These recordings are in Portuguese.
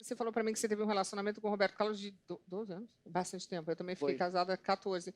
Você falou para mim que você teve um relacionamento com o Roberto Carlos de 12 anos? Bastante tempo. Eu também fiquei Foi. casada há 14.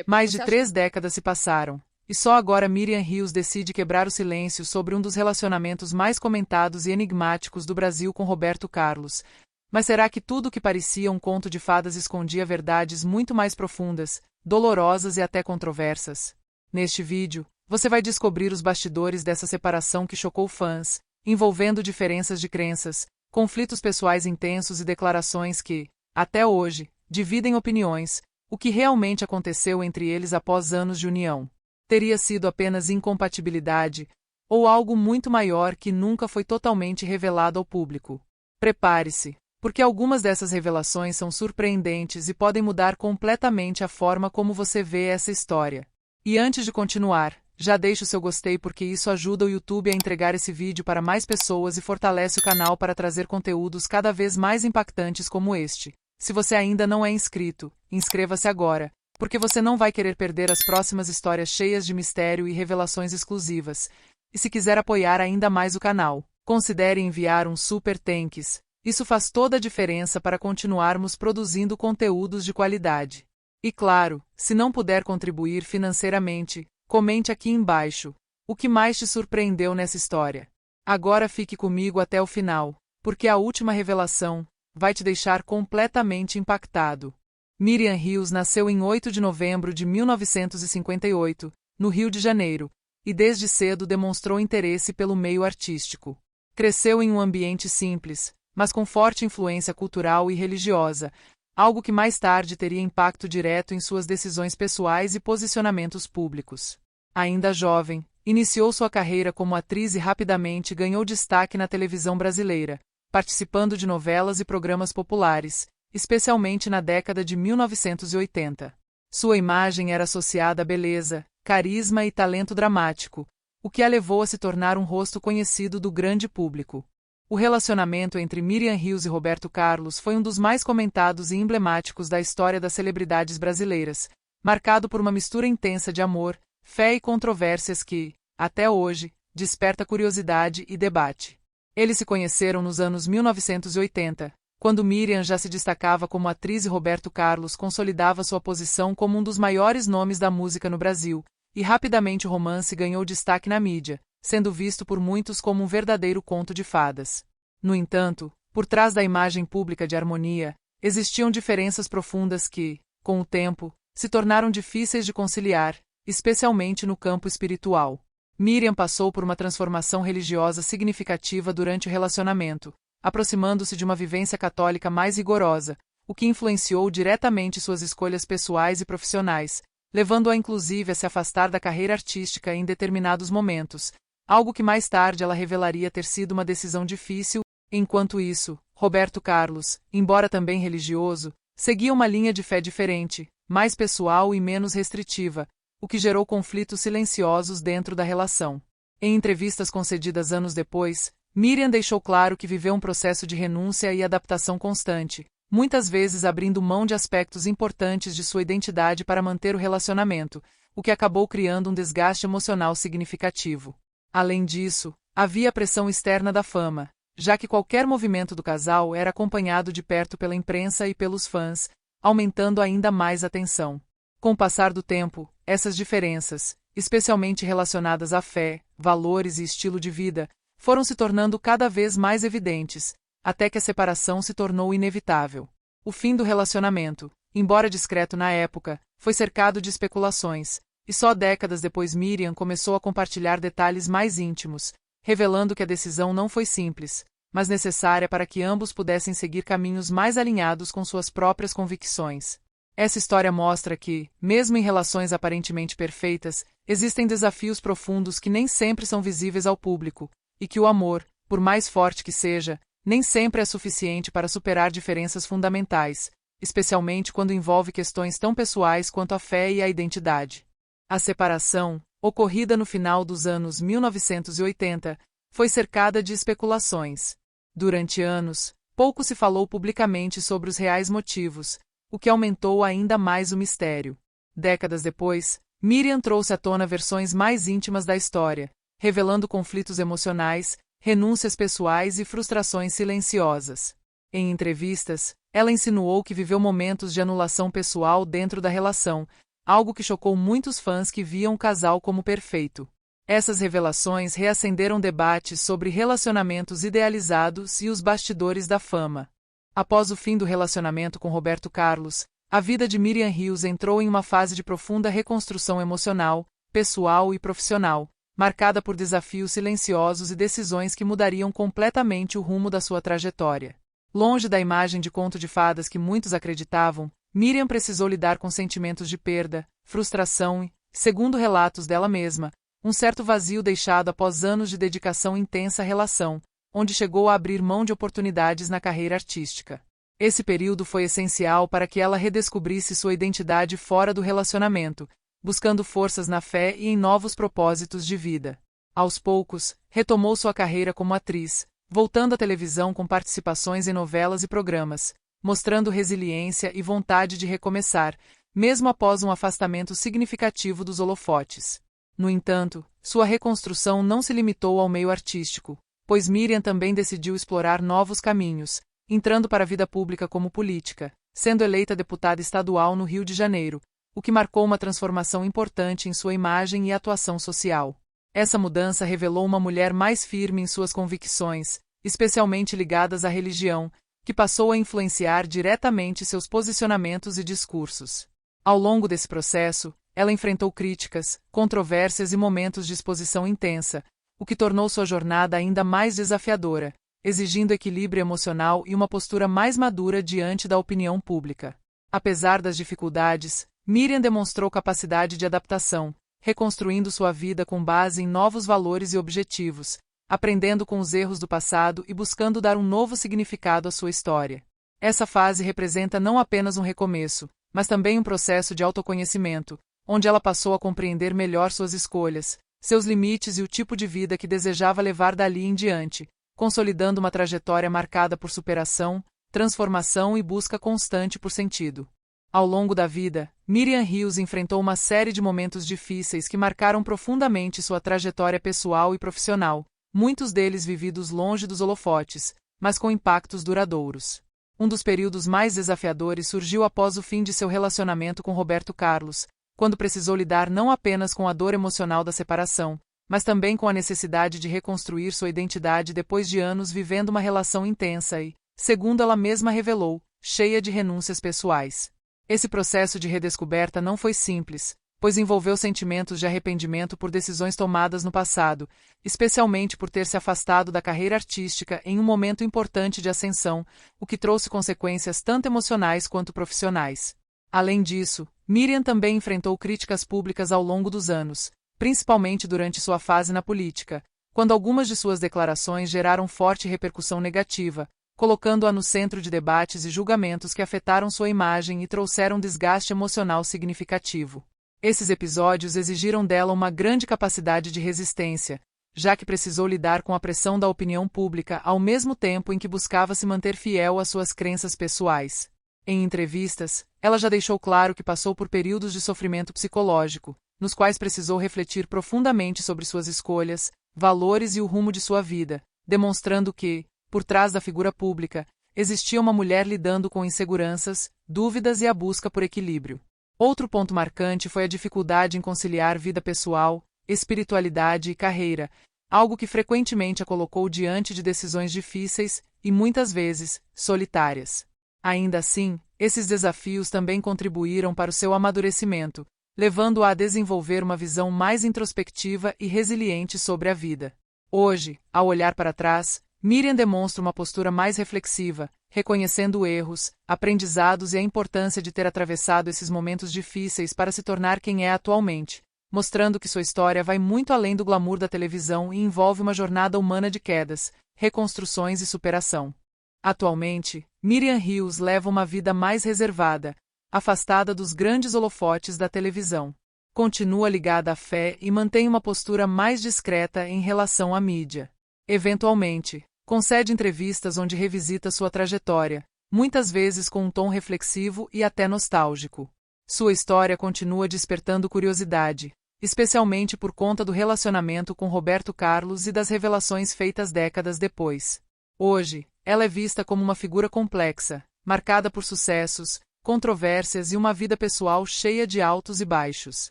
Mais de Você acha que 3 décadas se passaram, e só agora Miriam Rios decide quebrar o silêncio sobre um dos relacionamentos mais comentados e enigmáticos do Brasil com Roberto Carlos. Mas será que tudo o que parecia um conto de fadas escondia verdades muito mais profundas, dolorosas e até controversas? Neste vídeo, você vai descobrir os bastidores dessa separação que chocou fãs, envolvendo diferenças de crenças, conflitos pessoais intensos e declarações que, até hoje, dividem opiniões. O que realmente aconteceu entre eles após anos de união? Teria sido apenas incompatibilidade, ou algo muito maior que nunca foi totalmente revelado ao público? Prepare-se, porque algumas dessas revelações são surpreendentes e podem mudar completamente a forma como você vê essa história. E antes de continuar, já deixe o seu gostei porque isso ajuda o YouTube a entregar esse vídeo para mais pessoas e fortalece o canal para trazer conteúdos cada vez mais impactantes como este. Se você ainda não é inscrito, inscreva-se agora, porque você não vai querer perder as próximas histórias cheias de mistério e revelações exclusivas. E se quiser apoiar ainda mais o canal, considere enviar um Super Thanks. Isso faz toda a diferença para continuarmos produzindo conteúdos de qualidade. E claro, se não puder contribuir financeiramente, comente aqui embaixo o que mais te surpreendeu nessa história. Agora fique comigo até o final, porque a última revelação vai te deixar completamente impactado. Miriam Rios nasceu em 8 de novembro de 1958, no Rio de Janeiro, e desde cedo demonstrou interesse pelo meio artístico. Cresceu em um ambiente simples, mas com forte influência cultural e religiosa, algo que mais tarde teria impacto direto em suas decisões pessoais e posicionamentos públicos. Ainda jovem, iniciou sua carreira como atriz e rapidamente ganhou destaque na televisão brasileira, participando de novelas e programas populares, especialmente na década de 1980. Sua imagem era associada à beleza, carisma e talento dramático, o que a levou a se tornar um rosto conhecido do grande público. O relacionamento entre Miriam Rios e Roberto Carlos foi um dos mais comentados e emblemáticos da história das celebridades brasileiras, marcado por uma mistura intensa de amor, fé e controvérsias que, até hoje, desperta curiosidade e debate. Eles se conheceram nos anos 1980, quando Miriam já se destacava como atriz e Roberto Carlos consolidava sua posição como um dos maiores nomes da música no Brasil, e rapidamente o romance ganhou destaque na mídia, sendo visto por muitos como um verdadeiro conto de fadas. No entanto, por trás da imagem pública de harmonia, existiam diferenças profundas que, com o tempo, se tornaram difíceis de conciliar, especialmente no campo espiritual. Miriam passou por uma transformação religiosa significativa durante o relacionamento, aproximando-se de uma vivência católica mais rigorosa, o que influenciou diretamente suas escolhas pessoais e profissionais, levando-a inclusive a se afastar da carreira artística em determinados momentos, algo que mais tarde ela revelaria ter sido uma decisão difícil. Enquanto isso, Roberto Carlos, embora também religioso, seguia uma linha de fé diferente, mais pessoal e menos restritiva, o que gerou conflitos silenciosos dentro da relação. Em entrevistas concedidas anos depois, Miriam deixou claro que viveu um processo de renúncia e adaptação constante, muitas vezes abrindo mão de aspectos importantes de sua identidade para manter o relacionamento, o que acabou criando um desgaste emocional significativo. Além disso, havia a pressão externa da fama, já que qualquer movimento do casal era acompanhado de perto pela imprensa e pelos fãs, aumentando ainda mais a tensão. Com o passar do tempo, essas diferenças, especialmente relacionadas à fé, valores e estilo de vida, foram se tornando cada vez mais evidentes, até que a separação se tornou inevitável. O fim do relacionamento, embora discreto na época, foi cercado de especulações, e só décadas depois Miriam começou a compartilhar detalhes mais íntimos, revelando que a decisão não foi simples, mas necessária para que ambos pudessem seguir caminhos mais alinhados com suas próprias convicções. Essa história mostra que, mesmo em relações aparentemente perfeitas, existem desafios profundos que nem sempre são visíveis ao público, e que o amor, por mais forte que seja, nem sempre é suficiente para superar diferenças fundamentais, especialmente quando envolve questões tão pessoais quanto a fé e a identidade. A separação, ocorrida no final dos anos 1980, foi cercada de especulações. Durante anos, pouco se falou publicamente sobre os reais motivos, o que aumentou ainda mais o mistério. Décadas depois, Miriam trouxe à tona versões mais íntimas da história, revelando conflitos emocionais, renúncias pessoais e frustrações silenciosas. Em entrevistas, ela insinuou que viveu momentos de anulação pessoal dentro da relação, algo que chocou muitos fãs que viam o casal como perfeito. Essas revelações reacenderam debates sobre relacionamentos idealizados e os bastidores da fama. Após o fim do relacionamento com Roberto Carlos, a vida de Miriam Hills entrou em uma fase de profunda reconstrução emocional, pessoal e profissional, marcada por desafios silenciosos e decisões que mudariam completamente o rumo da sua trajetória. Longe da imagem de conto de fadas que muitos acreditavam, Miriam precisou lidar com sentimentos de perda, frustração e, segundo relatos dela mesma, um certo vazio deixado após anos de dedicação intensa à relação, onde chegou a abrir mão de oportunidades na carreira artística. Esse período foi essencial para que ela redescobrisse sua identidade fora do relacionamento, buscando forças na fé e em novos propósitos de vida. Aos poucos, retomou sua carreira como atriz, voltando à televisão com participações em novelas e programas, mostrando resiliência e vontade de recomeçar, mesmo após um afastamento significativo dos holofotes. No entanto, sua reconstrução não se limitou ao meio artístico, pois Miriam também decidiu explorar novos caminhos, entrando para a vida pública como política, sendo eleita deputada estadual no Rio de Janeiro, o que marcou uma transformação importante em sua imagem e atuação social. Essa mudança revelou uma mulher mais firme em suas convicções, especialmente ligadas à religião, que passou a influenciar diretamente seus posicionamentos e discursos. Ao longo desse processo, ela enfrentou críticas, controvérsias e momentos de exposição intensa, o que tornou sua jornada ainda mais desafiadora, exigindo equilíbrio emocional e uma postura mais madura diante da opinião pública. Apesar das dificuldades, Miriam demonstrou capacidade de adaptação, reconstruindo sua vida com base em novos valores e objetivos, aprendendo com os erros do passado e buscando dar um novo significado à sua história. Essa fase representa não apenas um recomeço, mas também um processo de autoconhecimento, onde ela passou a compreender melhor suas escolhas, seus limites e o tipo de vida que desejava levar dali em diante, consolidando uma trajetória marcada por superação, transformação e busca constante por sentido. Ao longo da vida, Miriam Hills enfrentou uma série de momentos difíceis que marcaram profundamente sua trajetória pessoal e profissional, muitos deles vividos longe dos holofotes, mas com impactos duradouros. Um dos períodos mais desafiadores surgiu após o fim de seu relacionamento com Roberto Carlos, quando precisou lidar não apenas com a dor emocional da separação, mas também com a necessidade de reconstruir sua identidade depois de anos vivendo uma relação intensa e, segundo ela mesma revelou, cheia de renúncias pessoais. Esse processo de redescoberta não foi simples, pois envolveu sentimentos de arrependimento por decisões tomadas no passado, especialmente por ter se afastado da carreira artística em um momento importante de ascensão, o que trouxe consequências tanto emocionais quanto profissionais. Além disso, Miriam também enfrentou críticas públicas ao longo dos anos, principalmente durante sua fase na política, quando algumas de suas declarações geraram forte repercussão negativa, colocando-a no centro de debates e julgamentos que afetaram sua imagem e trouxeram desgaste emocional significativo. Esses episódios exigiram dela uma grande capacidade de resistência, já que precisou lidar com a pressão da opinião pública ao mesmo tempo em que buscava se manter fiel às suas crenças pessoais. Em entrevistas, ela já deixou claro que passou por períodos de sofrimento psicológico, nos quais precisou refletir profundamente sobre suas escolhas, valores e o rumo de sua vida, demonstrando que, por trás da figura pública, existia uma mulher lidando com inseguranças, dúvidas e a busca por equilíbrio. Outro ponto marcante foi a dificuldade em conciliar vida pessoal, espiritualidade e carreira, algo que frequentemente a colocou diante de decisões difíceis e, muitas vezes, solitárias. Ainda assim, esses desafios também contribuíram para o seu amadurecimento, levando-a a desenvolver uma visão mais introspectiva e resiliente sobre a vida. Hoje, ao olhar para trás, Miriam demonstra uma postura mais reflexiva, reconhecendo erros, aprendizados e a importância de ter atravessado esses momentos difíceis para se tornar quem é atualmente, mostrando que sua história vai muito além do glamour da televisão e envolve uma jornada humana de quedas, reconstruções e superação. Atualmente, Miriam Hills leva uma vida mais reservada, afastada dos grandes holofotes da televisão. Continua ligada à fé e mantém uma postura mais discreta em relação à mídia. Eventualmente, concede entrevistas onde revisita sua trajetória, muitas vezes com um tom reflexivo e até nostálgico. Sua história continua despertando curiosidade, especialmente por conta do relacionamento com Roberto Carlos e das revelações feitas décadas depois. Hoje, ela é vista como uma figura complexa, marcada por sucessos, controvérsias e uma vida pessoal cheia de altos e baixos.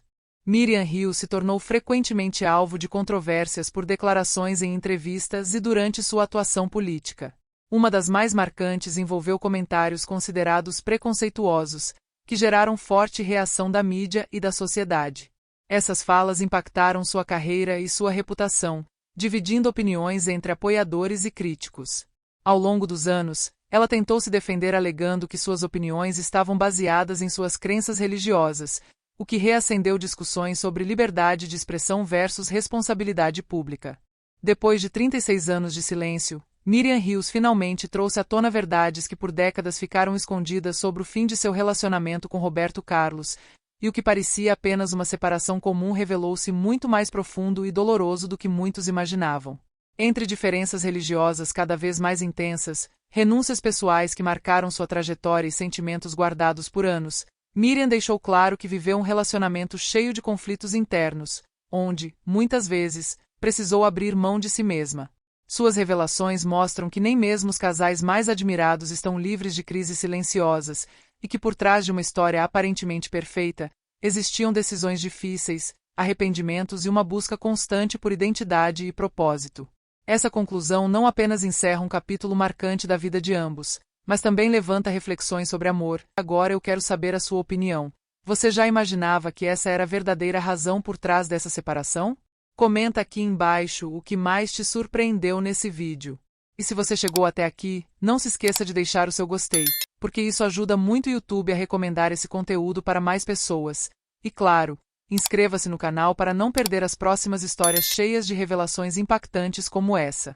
Miriam Hill se tornou frequentemente alvo de controvérsias por declarações em entrevistas e durante sua atuação política. Uma das mais marcantes envolveu comentários considerados preconceituosos, que geraram forte reação da mídia e da sociedade. Essas falas impactaram sua carreira e sua reputação, dividindo opiniões entre apoiadores e críticos. Ao longo dos anos, ela tentou se defender alegando que suas opiniões estavam baseadas em suas crenças religiosas, o que reacendeu discussões sobre liberdade de expressão versus responsabilidade pública. Depois de 36 anos de silêncio, Miriam Hill finalmente trouxe à tona verdades que por décadas ficaram escondidas sobre o fim de seu relacionamento com Roberto Carlos, e o que parecia apenas uma separação comum revelou-se muito mais profundo e doloroso do que muitos imaginavam. Entre diferenças religiosas cada vez mais intensas, renúncias pessoais que marcaram sua trajetória e sentimentos guardados por anos, Miriam deixou claro que viveu um relacionamento cheio de conflitos internos, onde, muitas vezes, precisou abrir mão de si mesma. Suas revelações mostram que nem mesmo os casais mais admirados estão livres de crises silenciosas, e que por trás de uma história aparentemente perfeita, existiam decisões difíceis, arrependimentos e uma busca constante por identidade e propósito. Essa conclusão não apenas encerra um capítulo marcante da vida de ambos, mas também levanta reflexões sobre amor. Agora eu quero saber a sua opinião. Você já imaginava que essa era a verdadeira razão por trás dessa separação? Comenta aqui embaixo o que mais te surpreendeu nesse vídeo. E se você chegou até aqui, não se esqueça de deixar o seu gostei, porque isso ajuda muito o YouTube a recomendar esse conteúdo para mais pessoas. E claro, inscreva-se no canal para não perder as próximas histórias cheias de revelações impactantes como essa.